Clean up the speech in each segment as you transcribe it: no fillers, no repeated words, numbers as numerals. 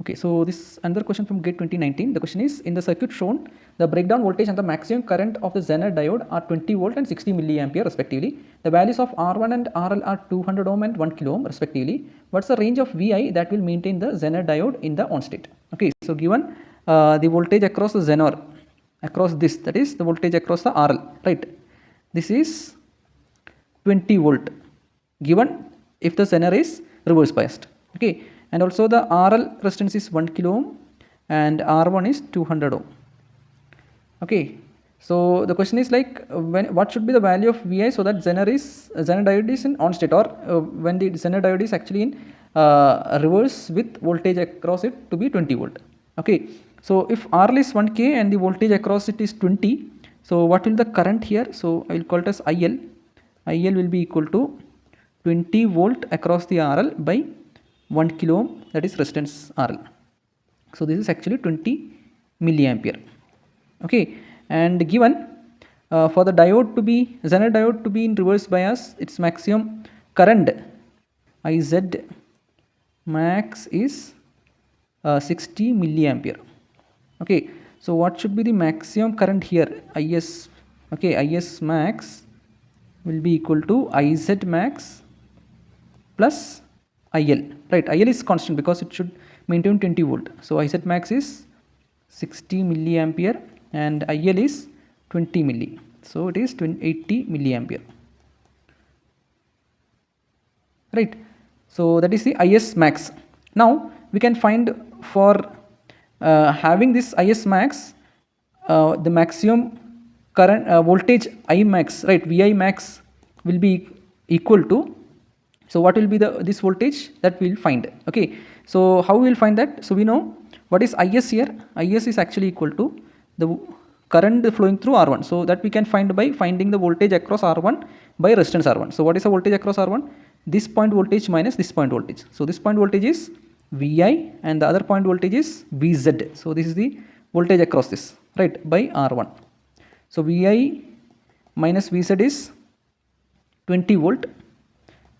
Okay, so this another question from GATE 2019. The question is, in the circuit shown, the breakdown voltage and the maximum current of the Zener diode are 20 volt and 60 milliampere respectively. The values of R1 and RL are 200 ohm and 1 kilo ohm respectively. What's the range of VI that will maintain the Zener diode in the on state? Okay, so given the voltage across the Zener, across this, that is the voltage across the RL, right? This is 20 volt given if the Zener is reverse biased. Okay, and also the RL resistance is 1 kilo ohm and R1 is 200 ohm. Okay, so the question is like what should be the value of VI so that Zener diode is in on state, or when the Zener diode is actually in reverse with voltage across it to be 20 volt. Okay, so if RL is 1K and the voltage across it is 20, so what will the current here? So I will call it as IL. IL will be equal to 20 volt across the RL by 1 kilo ohm, that is resistance RL. So this is actually 20 milliampere. Okay, and given for the diode to be Zener diode to be in reverse bias, its maximum current IZ max is 60 milliampere. Okay, so what should be the maximum current here? IS, okay, IS max will be equal to IZ max plus IL, right? IL is constant because it should maintain 20 volt. So IZ max is 60 milliampere and IL is 20 milli. So it is 80 milliampere, right? So that is the IS max. Now we can find for having this IS max, the maximum current voltage I max, right? VI max will be equal to, so what will be this voltage that we will find? Okay, so how we will find that? So we know what is IS here. IS is actually equal to the current flowing through R1. So that we can find by finding the voltage across R1 by resistance R1. So what is the voltage across R1? This point voltage minus this point voltage. So this point voltage is VI and the other point voltage is VZ. So this is the voltage across this, right, by R1. So VI minus VZ is 20 volt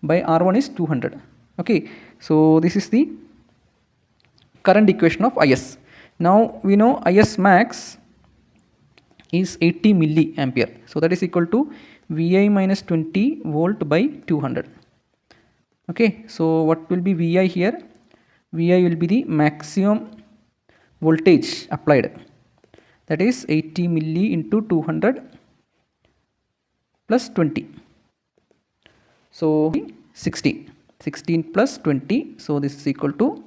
by R1 is 200. Okay, so this is the current equation of IS. Now we know IS max is 80 milliampere. So that is equal to VI minus 20 volt by 200. Okay, so what will be VI here? VI will be the maximum voltage applied, that is 80 milli into 200 plus 20. So 16 plus 20, so this is equal to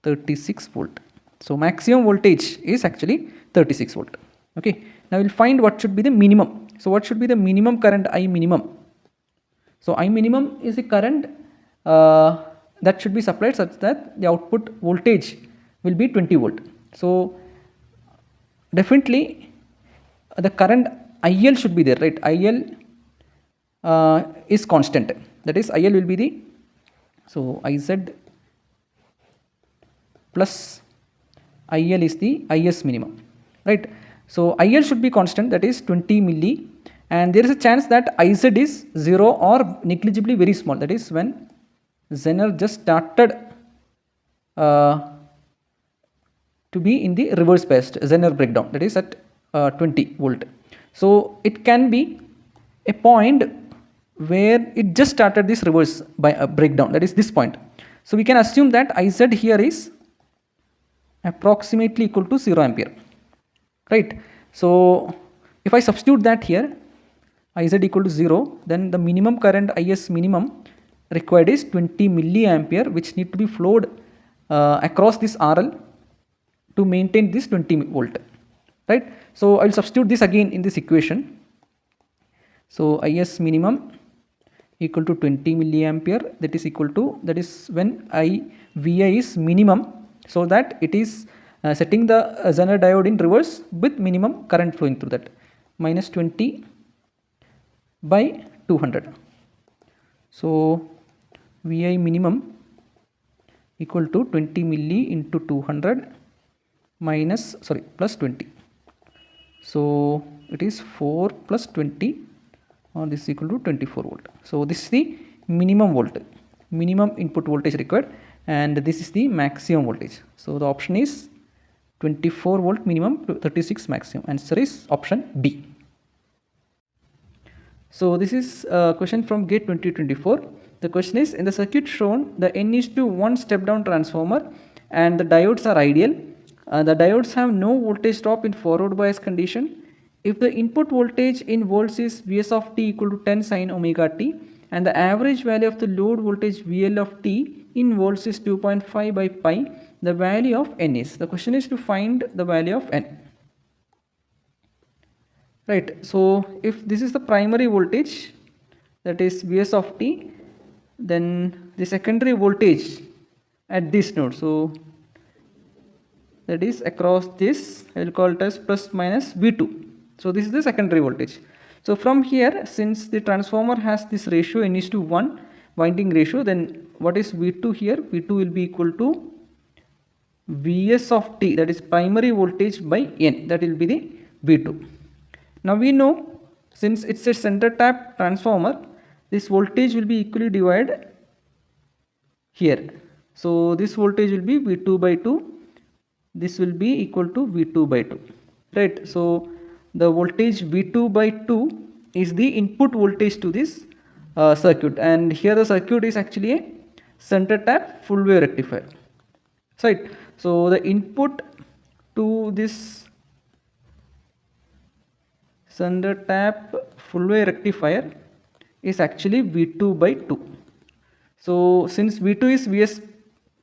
36 volt. So maximum voltage is actually 36 volt. Okay, now we'll find what should be the minimum. So what should be the minimum current I minimum? So I minimum is the current that should be supplied such that the output voltage will be 20 volt. So definitely the current IL should be there, right? IL is constant, that is IL will be the, so IZ plus IL is the IS minimum, right? So IL should be constant, that is 20 milli, and there is a chance that IZ is 0 or negligibly very small, that is when Zener just started to be in the reverse biased Zener breakdown, that is at 20 volt. So it can be a point where it just started this reverse breakdown, that is this point. So we can assume that IZ here is approximately equal to 0 ampere, right? So if I substitute that here, IZ equal to 0, then the minimum current IS minimum required is 20 milliampere, which need to be flowed across this RL to maintain this 20 volt, right? So I will substitute this again in this equation. So IS minimum equal to 20 milliampere, that is equal to, that is when VI is minimum, so that it is setting the Zener diode in reverse with minimum current flowing through that, minus 20 by 200. So VI minimum equal to 20 milli into 200 minus, sorry, plus 20. So it is 4 plus 20, or this is equal to 24 volt. So this is the minimum volt, minimum input voltage required, and this is the maximum voltage. So the option is 24 volt minimum to 36 maximum. Answer is option B. So this is a question from GATE 2024. The question is, in the circuit shown, the N is to 1 step down transformer and the diodes are ideal. The diodes have no voltage drop in forward bias condition. If the input voltage in volts is Vs of t equal to 10 sin omega t and the average value of the load voltage VL of t in volts is 2.5 by pi, the value of N is. The question is to find the value of N. Right, so if this is the primary voltage, that is Vs of t, then the secondary voltage at this node, so that is across this, I will call it as plus minus V2. So this is the secondary voltage. So from here, since the transformer has this ratio N is to 1 winding ratio, then what is V2 here? V2 will be equal to Vs of t, that is primary voltage by N, that will be the V2. Now we know, since it's a center tap transformer, this voltage will be equally divided here. So this voltage will be V2 by 2, this will be equal to V2 by 2, right? So the voltage V2 by 2 is the input voltage to this circuit, and here the circuit is actually a center tap full wave rectifier, right? So the input to this center tap full wave rectifier is actually V2 by 2. So since V2 is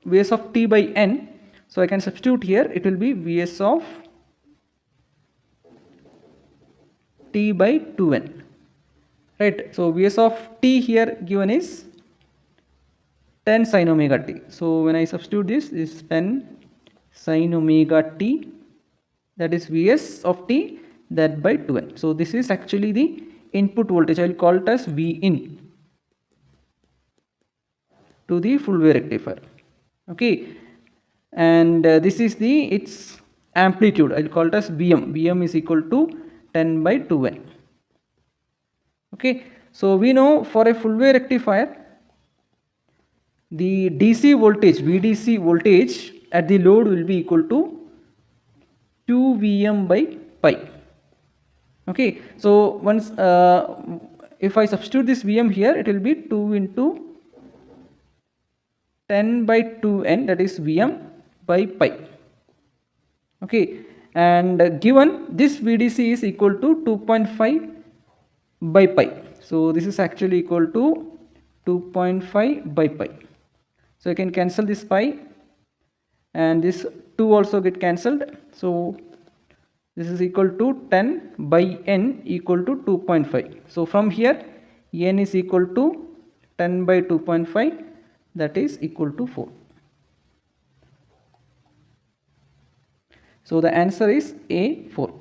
Vs of t by N, so I can substitute here, it will be Vs of t by 2N, right? So Vs of t here given is 10 sin omega t. So when I substitute this is 10 sin omega t, that is Vs of t, that by 2N. So this is actually the input voltage, I will call it as Vin to the full wave rectifier, okay? And this is the its amplitude, I will call it as Vm. Vm is equal to 10 by 2N, okay? So we know for a full wave rectifier, the DC voltage, VDC voltage at the load will be equal to 2Vm by pi, okay? So once if I substitute this Vm here, it will be 2 into 10 by 2N, that is Vm by pi, okay? And given this VDC is equal to 2.5 by pi, so this is actually equal to 2.5 by pi. So you can cancel this pi and this 2 also get cancelled. So this is equal to 10 by N equal to 2.5. So from here N is equal to 10 by 2.5, that is equal to 4. So the answer is A, 4.